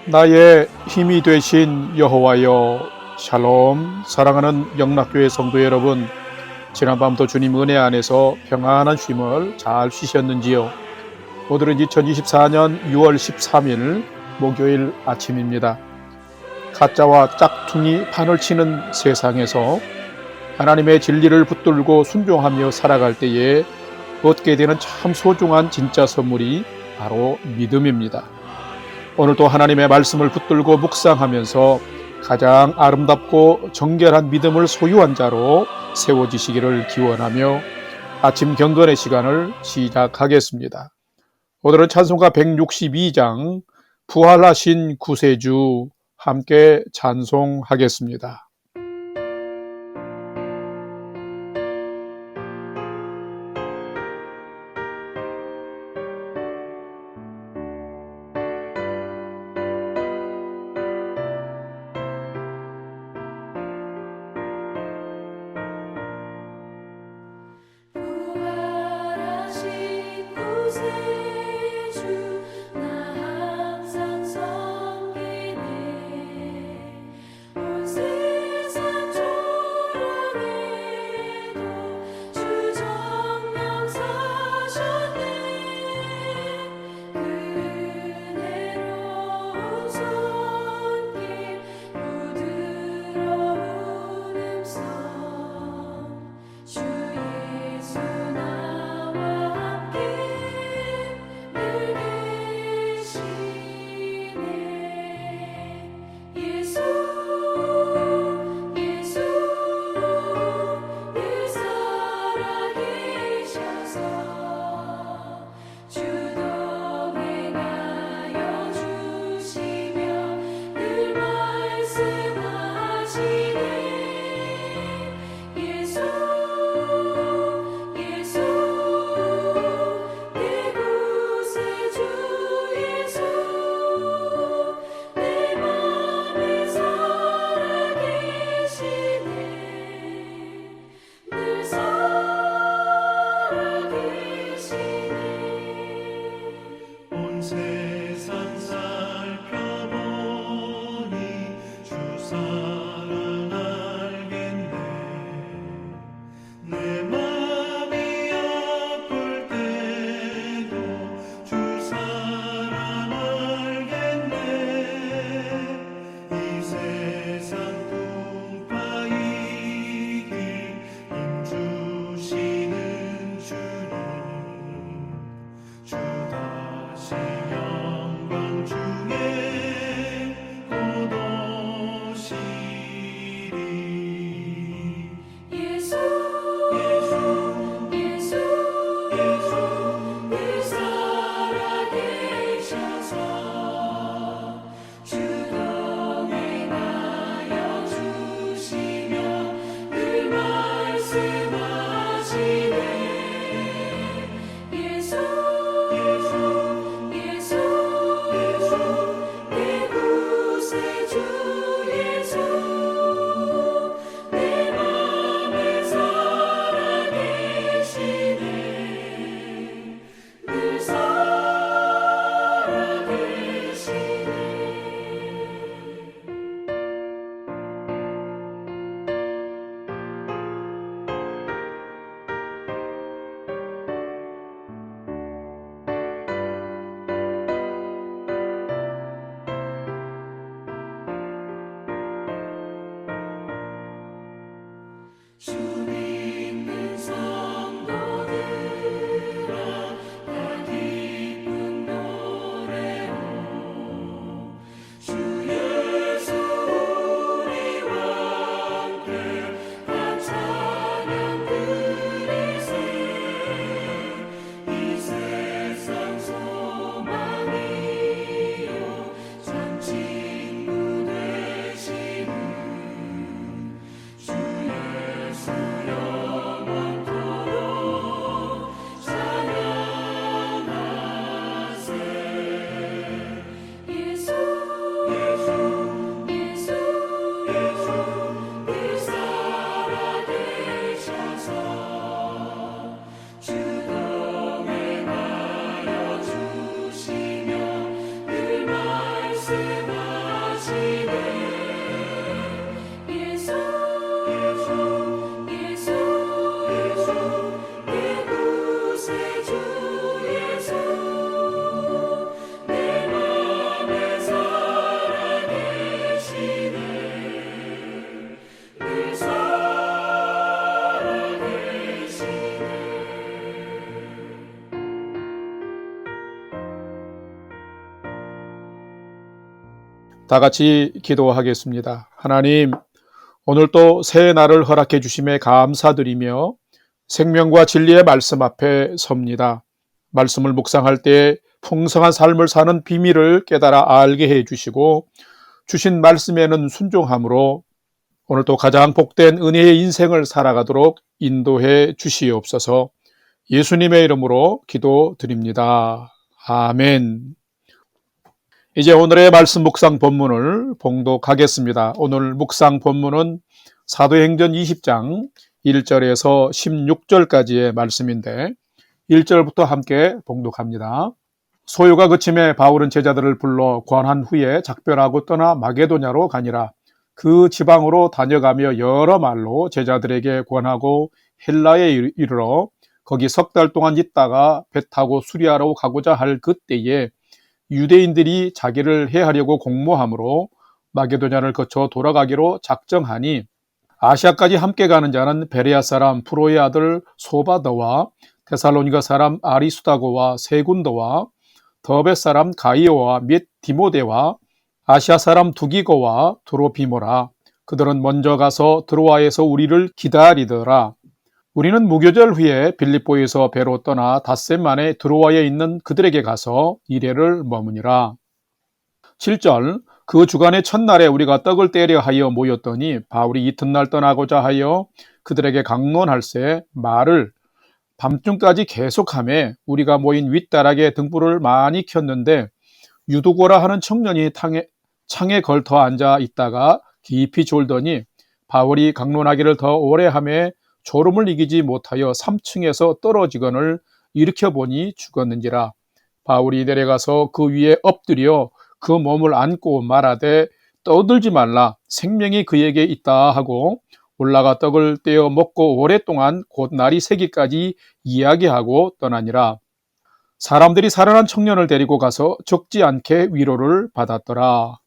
나의 힘이 되신 여호와여, 샬롬. 사랑하는 영락교회 성도 여러분, 지난밤도 주님 은혜 안에서 평안한 쉼을 잘 쉬셨는지요? 오늘은 2024년 6월 13일 목요일 아침입니다. 가짜와 짝퉁이 판을 치는 세상에서 하나님의 진리를 붙들고 순종하며 살아갈 때에 얻게 되는 참 소중한 진짜 선물이 바로 믿음입니다. 오늘도 하나님의 말씀을 붙들고 묵상하면서 가장 아름답고 정결한 믿음을 소유한 자로 세워지시기를 기원하며 아침 경건의 시간을 시작하겠습니다. 오늘은 찬송가 162장 부활하신 구세주 함께 찬송하겠습니다. 부활하신 구세주 나 항상 섬기네 온 세상 다 같이 기도하겠습니다. 하나님, 오늘 또 새 날을 허락해 주심에 감사드리며 생명과 진리의 말씀 앞에 섭니다. 말씀을 묵상할 때 풍성한 삶을 사는 비밀을 깨달아 알게 해 주시고 주신 말씀에는 순종함으로 오늘 또 가장 복된 은혜의 인생을 살아가도록 인도해 주시옵소서. 예수님의 이름으로 기도드립니다. 아멘. 이제 오늘의 말씀 묵상 본문을 봉독하겠습니다. 오늘 묵상 본문은 사도행전 20장 1절에서 16절까지의 말씀인데 1절부터 함께 봉독합니다. 소요가 그침에 바울은 제자들을 불러 권한 후에 작별하고 떠나 마게도냐로 가니라. 그 지방으로 다녀가며 여러 말로 제자들에게 권하고 헬라에 이르러 거기 석 달 동안 있다가 배 타고 수리하러 가고자 할 그때에 유대인들이 자기를 해하려고 공모함으로 마게도냐를 거쳐 돌아가기로 작정하니 아시아까지 함께 가는 자는 베레아 사람 프로의 아들 소바더와 데살로니가 사람 아리수다고와 세군더와 더베 사람 가이오와 및 디모데와 아시아 사람 두기고와 드로피모라. 그들은 먼저 가서 드로아에서 우리를 기다리더라. 우리는 무교절 후에 빌립보에서 배로 떠나 닷새 만에 드로아에 있는 그들에게 가서 이레를 머무니라. 7절 그 주간의 첫날에 우리가 떡을 떼려 하여 모였더니 바울이 이튿날 떠나고자 하여 그들에게 강론할세 말을 밤중까지 계속하며 우리가 모인 윗다락에 등불을 많이 켰는데 유두고라 하는 청년이 창에 걸터 앉아 있다가 깊이 졸더니 바울이 강론하기를 더 오래 하며 졸음을 이기지 못하여 3층에서 떨어지거늘 일으켜보니 죽었는지라. 바울이 내려가서 그 위에 엎드려 그 몸을 안고 말하되 떠들지 말라 생명이 그에게 있다 하고 올라가 떡을 떼어 먹고 오랫동안 곧 날이 새기까지 이야기하고 떠나니라. 사람들이 살아난 청년을 데리고 가서 적지 않게 위로를 받았더라.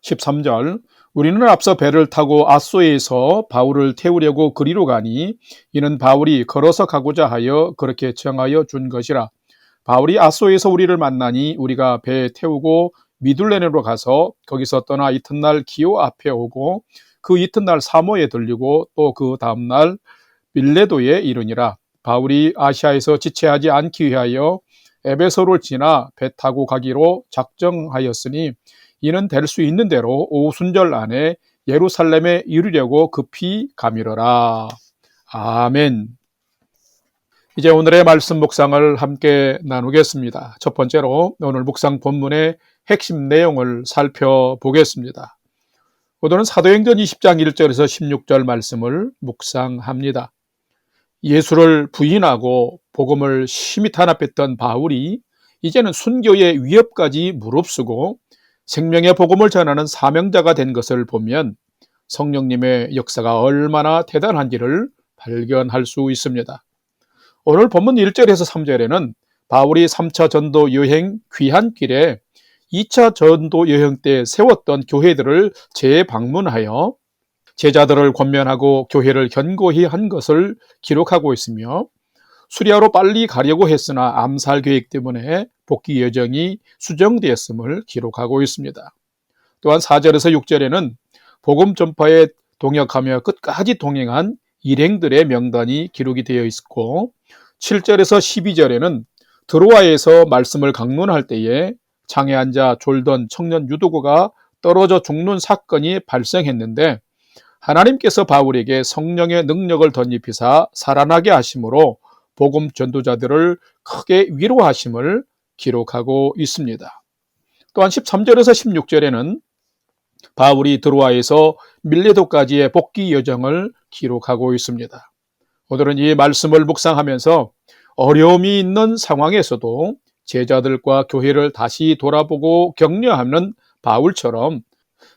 13절 우리는 앞서 배를 타고 아소에서 바울을 태우려고 그리로 가니 이는 바울이 걸어서 가고자 하여 그렇게 정하여 준 것이라. 바울이 아소에서 우리를 만나니 우리가 배에 태우고 미둘레네로 가서 거기서 떠나 이튿날 기오 앞에 오고 그 이튿날 사모에 들리고 또 그 다음날 밀레도에 이르니라. 바울이 아시아에서 지체하지 않기 위하여 에베소를 지나 배 타고 가기로 작정하였으니 이는 될 수 있는 대로 오순절 안에 예루살렘에 이르려고 급히 가미러라. 아멘. 이제 오늘의 말씀 묵상을 함께 나누겠습니다. 첫 번째로 오늘 묵상 본문의 핵심 내용을 살펴보겠습니다. 오늘은 사도행전 20장 1절에서 16절 말씀을 묵상합니다. 예수를 부인하고 복음을 심히 탄압했던 바울이 이제는 순교의 위협까지 무릅쓰고 생명의 복음을 전하는 사명자가 된 것을 보면 성령님의 역사가 얼마나 대단한지를 발견할 수 있습니다. 오늘 본문 1절에서 3절에는 바울이 3차 전도 여행 귀환길에 2차 전도 여행 때 세웠던 교회들을 재방문하여 제자들을 권면하고 교회를 견고히 한 것을 기록하고 있으며 수리아로 빨리 가려고 했으나 암살 계획 때문에 복귀 여정이 수정되었음을 기록하고 있습니다. 또한 4절에서 6절에는 복음 전파에 동역하며 끝까지 동행한 일행들의 명단이 기록이 되어 있고 7절에서 12절에는 드로아에서 말씀을 강론할 때에 창에 앉아 졸던 청년 유두고가 떨어져 죽는 사건이 발생했는데 하나님께서 바울에게 성령의 능력을 덧입히사 살아나게 하심으로 복음 전도자들을 크게 위로하심을 기록하고 있습니다. 또한 13절에서 16절에는 바울이 드로아에서 밀레도까지의 복귀 여정을 기록하고 있습니다. 오늘은 이 말씀을 묵상하면서 어려움이 있는 상황에서도 제자들과 교회를 다시 돌아보고 격려하는 바울처럼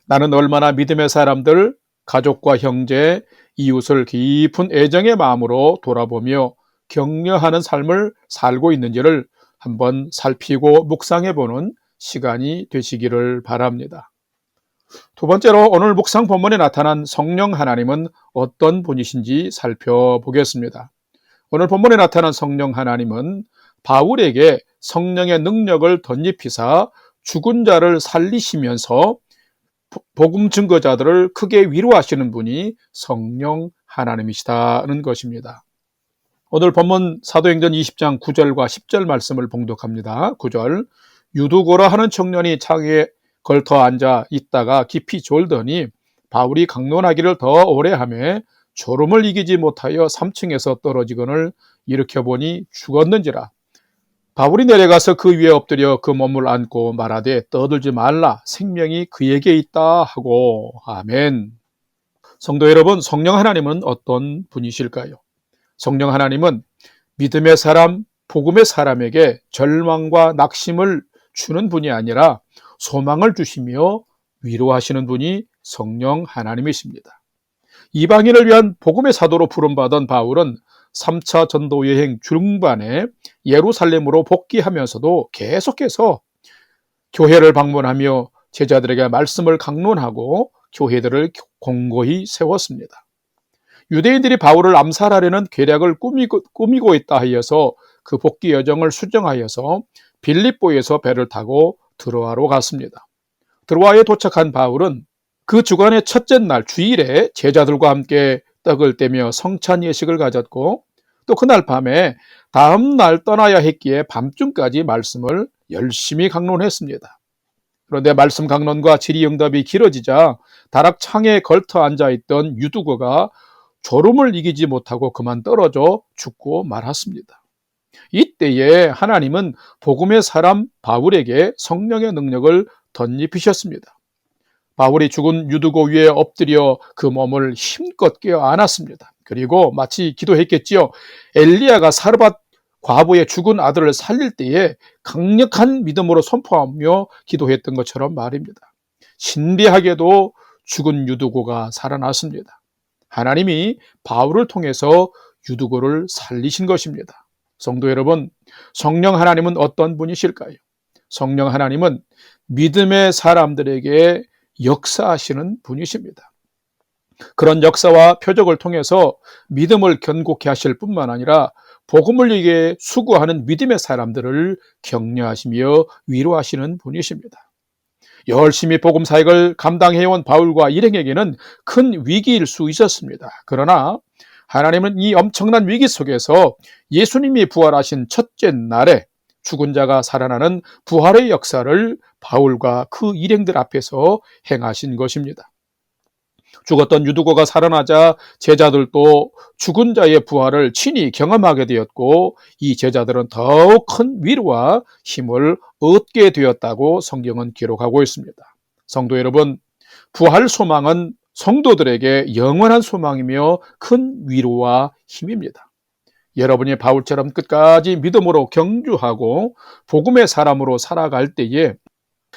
나는 얼마나 믿음의 사람들, 가족과 형제, 이웃을 깊은 애정의 마음으로 돌아보며 격려하는 삶을 살고 있는지를 한번 살피고 묵상해보는 시간이 되시기를 바랍니다. 두 번째로 오늘 묵상 본문에 나타난 성령 하나님은 어떤 분이신지 살펴보겠습니다. 오늘 본문에 나타난 성령 하나님은 바울에게 성령의 능력을 덧입히사 죽은 자를 살리시면서 복음 증거자들을 크게 위로하시는 분이 성령 하나님이시다는 것입니다. 오늘 본문 사도행전 20장 9절과 10절 말씀을 봉독합니다. 9절, 유두고라 하는 청년이 창에 걸터 앉아 있다가 깊이 졸더니 바울이 강론하기를 더 오래 하며 졸음을 이기지 못하여 3층에서 떨어지거늘 일으켜보니 죽었는지라. 바울이 내려가서 그 위에 엎드려 그 몸을 안고 말하되 떠들지 말라, 생명이 그에게 있다 하고. 아멘. 성도 여러분, 성령 하나님은 어떤 분이실까요? 성령 하나님은 믿음의 사람, 복음의 사람에게 절망과 낙심을 주는 분이 아니라 소망을 주시며 위로하시는 분이 성령 하나님이십니다. 이방인을 위한 복음의 사도로 부름받은 바울은 3차 전도 여행 중반에 예루살렘으로 복귀하면서도 계속해서 교회를 방문하며 제자들에게 말씀을 강론하고 교회들을 공고히 세웠습니다. 유대인들이 바울을 암살하려는 계략을 꾸미고 있다 하여서 그 복귀 여정을 수정하여서 빌립보에서 배를 타고 드로아로 갔습니다. 드로아에 도착한 바울은 그 주간의 첫째 날 주일에 제자들과 함께 떡을 떼며 성찬 예식을 가졌고, 또 그날 밤에 다음 날 떠나야 했기에 밤중까지 말씀을 열심히 강론했습니다. 그런데 말씀 강론과 질의응답이 길어지자 다락 창에 걸터 앉아있던 유두거가 졸음을 이기지 못하고 그만 떨어져 죽고 말았습니다. 이때에 하나님은 복음의 사람 바울에게 성령의 능력을 덧입히셨습니다. 바울이 죽은 유두고 위에 엎드려 그 몸을 힘껏 깨어 안았습니다. 그리고 마치 기도했겠지요. 엘리야가 사르밧 과부의 죽은 아들을 살릴 때에 강력한 믿음으로 선포하며 기도했던 것처럼 말입니다. 신비하게도 죽은 유두고가 살아났습니다. 하나님이 바울을 통해서 유두고를 살리신 것입니다. 성도 여러분, 성령 하나님은 어떤 분이실까요? 성령 하나님은 믿음의 사람들에게 역사하시는 분이십니다. 그런 역사와 표적을 통해서 믿음을 견고케 하실 뿐만 아니라 복음을 위해 수고하는 믿음의 사람들을 격려하시며 위로하시는 분이십니다. 열심히 복음 사역을 감당해온 바울과 일행에게는 큰 위기일 수 있었습니다. 그러나 하나님은 이 엄청난 위기 속에서 예수님이 부활하신 첫째 날에 죽은 자가 살아나는 부활의 역사를 바울과 그 일행들 앞에서 행하신 것입니다. 죽었던 유두고가 살아나자 제자들도 죽은 자의 부활을 친히 경험하게 되었고, 이 제자들은 더욱 큰 위로와 힘을 얻게 되었다고 성경은 기록하고 있습니다. 성도 여러분, 부활 소망은 성도들에게 영원한 소망이며 큰 위로와 힘입니다. 여러분이 바울처럼 끝까지 믿음으로 경주하고 복음의 사람으로 살아갈 때에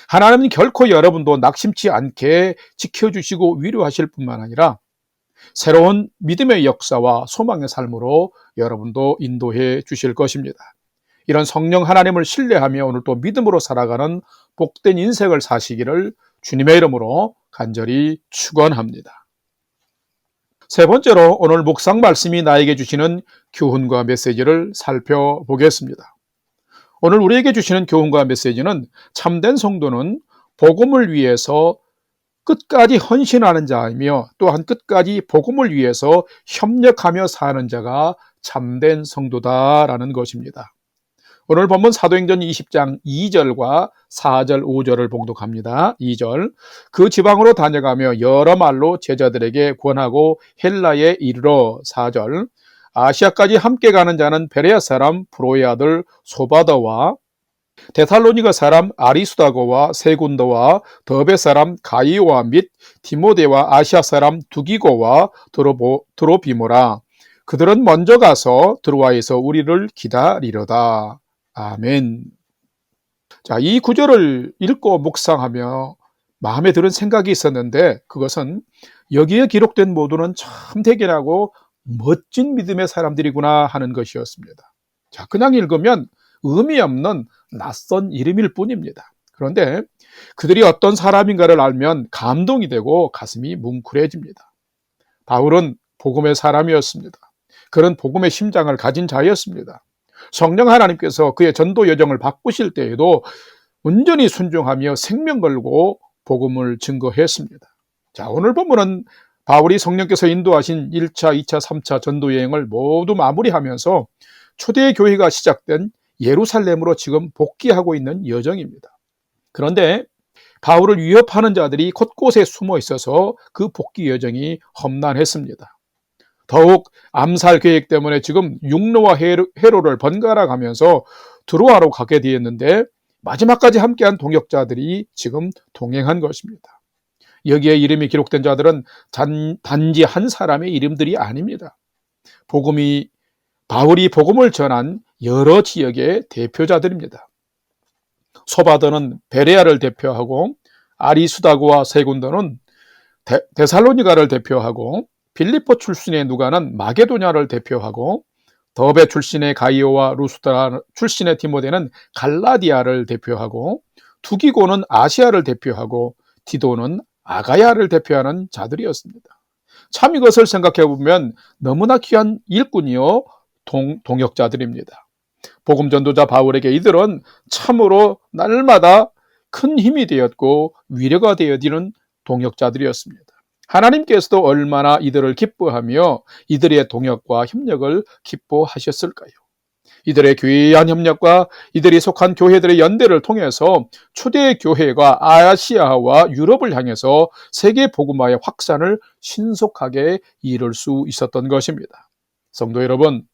하나님은 결코 여러분도 낙심치 않게 지켜주시고 위로하실 뿐만 아니라 새로운 믿음의 역사와 소망의 삶으로 여러분도 인도해 주실 것입니다. 이런 성령 하나님을 신뢰하며 오늘 또 믿음으로 살아가는 복된 인생을 사시기를 주님의 이름으로 간절히 축원합니다. 세 번째로 오늘 묵상 말씀이 나에게 주시는 교훈과 메시지를 살펴보겠습니다. 오늘 우리에게 주시는 교훈과 메시지는 참된 성도는 복음을 위해서 끝까지 헌신하는 자이며 또한 끝까지 복음을 위해서 협력하며 사는 자가 참된 성도다라는 것입니다. 오늘 본문 사도행전 20장 2절과 4절, 5절을 봉독합니다. 2절, 그 지방으로 다녀가며 여러 말로 제자들에게 권하고 헬라에 이르러. 4절, 아시아까지 함께 가는 자는 베레아 사람 브로의 아들 소바더와 데살로니가 사람 아리수다고와 세군도와 더베 사람 가이오와 및 디모데와 아시아 사람 두기고와 드로비모라. 그들은 먼저 가서 드로아에서 우리를 기다리려다. 아멘. 자, 이 구절을 읽고 묵상하며 마음에 드는 생각이 있었는데, 그것은 여기에 기록된 모두는 참 대견하고 멋진 믿음의 사람들이구나 하는 것이었습니다. 자, 그냥 읽으면 의미 없는 낯선 이름일 뿐입니다. 그런데 그들이 어떤 사람인가를 알면 감동이 되고 가슴이 뭉클해집니다. 바울은 복음의 사람이었습니다. 그런 복음의 심장을 가진 자였습니다. 성령 하나님께서 그의 전도 여정을 바꾸실 때에도 온전히 순종하며 생명 걸고 복음을 증거했습니다. 자, 오늘 본문은 바울이 성령께서 인도하신 1차, 2차, 3차 전도 여행을 모두 마무리하면서 초대 교회가 시작된 예루살렘으로 지금 복귀하고 있는 여정입니다. 그런데 바울을 위협하는 자들이 곳곳에 숨어 있어서 그 복귀 여정이 험난했습니다. 더욱 암살 계획 때문에 지금 육로와 회로를 번갈아 가면서 드로아로 가게 되었는데 마지막까지 함께한 동역자들이 지금 동행한 것입니다. 여기에 이름이 기록된 자들은 단지 한 사람의 이름들이 아닙니다. 바울이 복음을 전한 여러 지역의 대표자들입니다. 소바더는 베레아를 대표하고 아리수다고와 세 군도는 데살로니가를 대표하고 빌립보 출신의 누가는 마게도냐를 대표하고 더베 출신의 가이오와 루스드라 출신의 디모데는 갈라디아를 대표하고 두기고는 아시아를 대표하고 디도는 아가야를 대표하는 자들이었습니다. 참 이것을 생각해 보면 너무나 귀한 일꾼이요 동역자들입니다. 복음 전도자 바울에게 이들은 참으로 날마다 큰 힘이 되었고 위로가 되어지는 동역자들이었습니다. 하나님께서도 얼마나 이들을 기뻐하며 이들의 동역과 협력을 기뻐하셨을까요? 이들의 귀한 협력과 이들이 속한 교회들의 연대를 통해서 초대 교회가 아시아와 유럽을 향해서 세계 복음화의 확산을 신속하게 이룰 수 있었던 것입니다. 성도 여러분,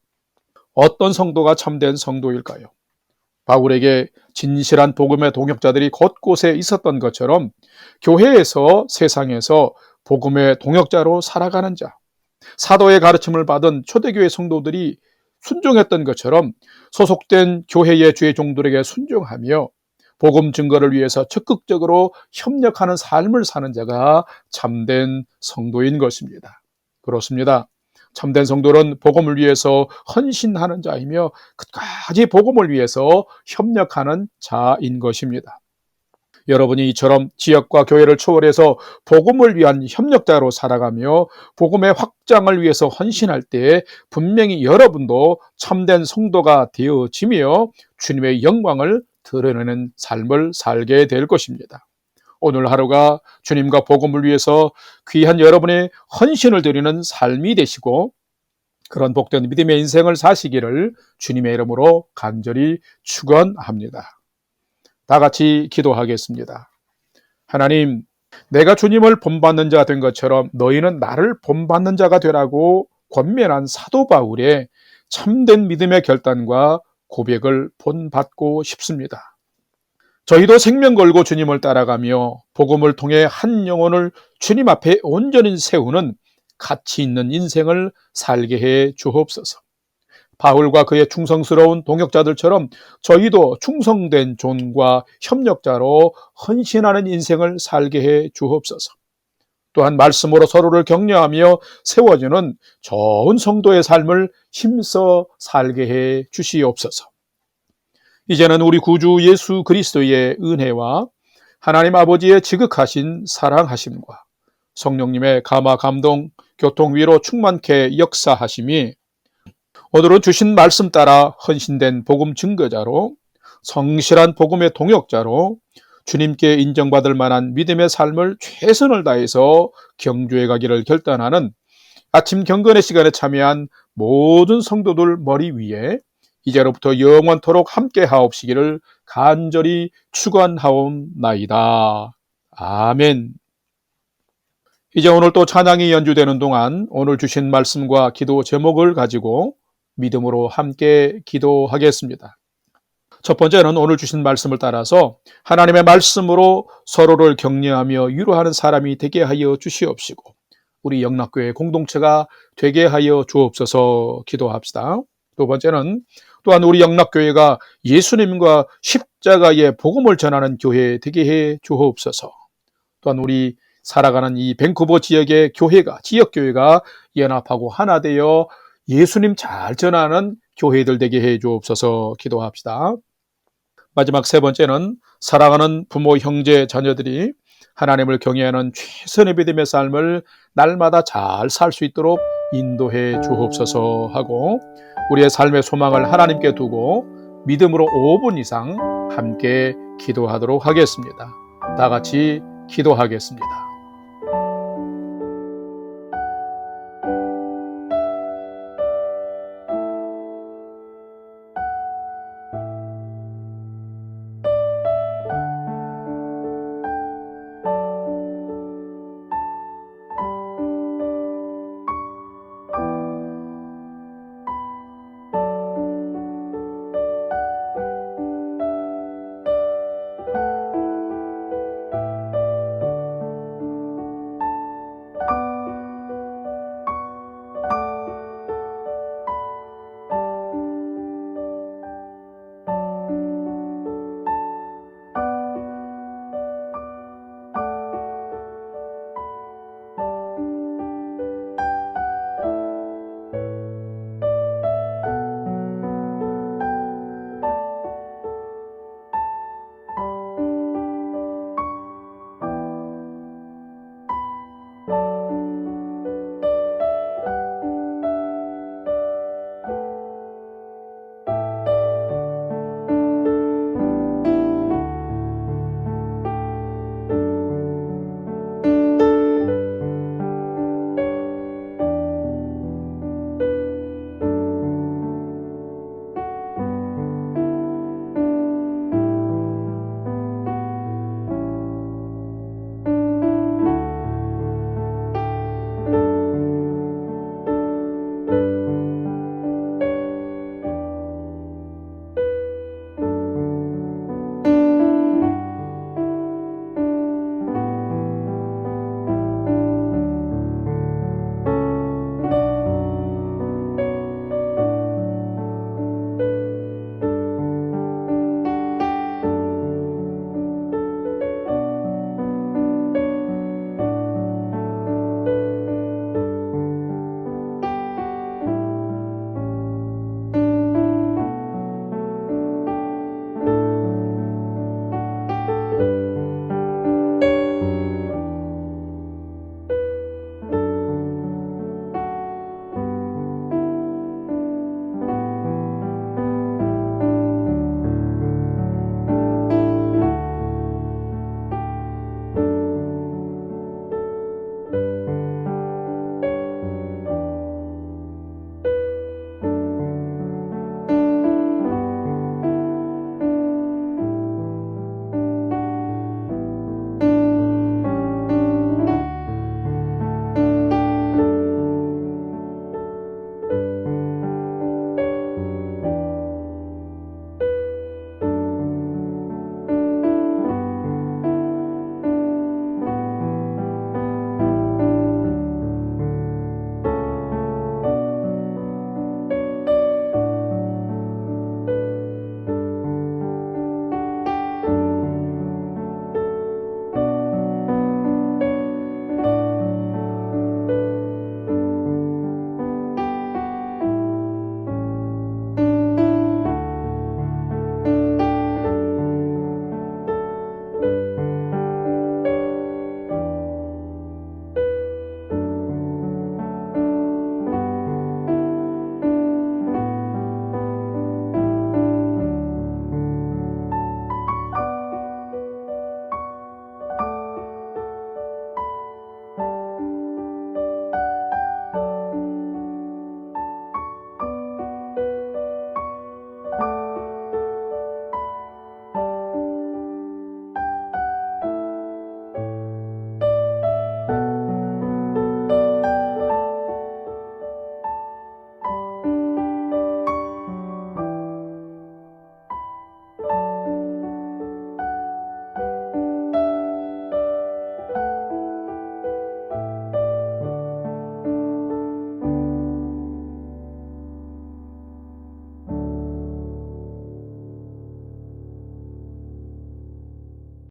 어떤 성도가 참된 성도일까요? 바울에게 진실한 복음의 동역자들이 곳곳에 있었던 것처럼 교회에서 세상에서 복음의 동역자로 살아가는 자, 사도의 가르침을 받은 초대교회 성도들이 순종했던 것처럼 소속된 교회의 주의 종들에게 순종하며 복음 증거를 위해서 적극적으로 협력하는 삶을 사는 자가 참된 성도인 것입니다. 그렇습니다. 참된 성도는 복음을 위해서 헌신하는 자이며 끝까지 복음을 위해서 협력하는 자인 것입니다. 여러분이 이처럼 지역과 교회를 초월해서 복음을 위한 협력자로 살아가며 복음의 확장을 위해서 헌신할 때 분명히 여러분도 참된 성도가 되어지며 주님의 영광을 드러내는 삶을 살게 될 것입니다. 오늘 하루가 주님과 복음을 위해서 귀한 여러분의 헌신을 드리는 삶이 되시고 그런 복된 믿음의 인생을 사시기를 주님의 이름으로 간절히 축원합니다. 다 같이 기도하겠습니다. 하나님, 내가 주님을 본받는 자가 된 것처럼 너희는 나를 본받는 자가 되라고 권면한 사도 바울의 참된 믿음의 결단과 고백을 본받고 싶습니다. 저희도 생명 걸고 주님을 따라가며 복음을 통해 한 영혼을 주님 앞에 온전히 세우는 가치 있는 인생을 살게 해 주옵소서. 바울과 그의 충성스러운 동역자들처럼 저희도 충성된 존과 협력자로 헌신하는 인생을 살게 해 주옵소서. 또한 말씀으로 서로를 격려하며 세워주는 좋은 성도의 삶을 힘써 살게 해 주시옵소서. 이제는 우리 구주 예수 그리스도의 은혜와 하나님 아버지의 지극하신 사랑하심과 성령님의 감화 감동 교통 위로 충만케 역사하심이 오늘은 주신 말씀 따라 헌신된 복음 증거자로 성실한 복음의 동역자로 주님께 인정받을 만한 믿음의 삶을 최선을 다해서 경주해 가기를 결단하는 아침 경건의 시간에 참여한 모든 성도들 머리 위에 이제로부터 영원토록 함께 하옵시기를 간절히 축원하옵나이다. 아멘. 이제 오늘 또 찬양이 연주되는 동안 오늘 주신 말씀과 기도 제목을 가지고 믿음으로 함께 기도하겠습니다. 첫 번째는 오늘 주신 말씀을 따라서 하나님의 말씀으로 서로를 격려하며 위로하는 사람이 되게 하여 주시옵시고 우리 영락교회 공동체가 되게 하여 주옵소서 기도합시다. 두 번째는 또한 우리 영락교회가 예수님과 십자가의 복음을 전하는 교회 되게 해 주옵소서. 또한 우리 살아가는 이 밴쿠버 지역의 교회가 지역교회가 연합하고 하나 되어 예수님 잘 전하는 교회들 되게 해 주옵소서 기도합시다. 마지막 세 번째는 사랑하는 부모, 형제, 자녀들이 하나님을 경외하는 최선의 믿음의 삶을 날마다 잘 살 수 있도록 인도해 주옵소서 하고 우리의 삶의 소망을 하나님께 두고 믿음으로 5분 이상 함께 기도하도록 하겠습니다. 다 같이 기도하겠습니다.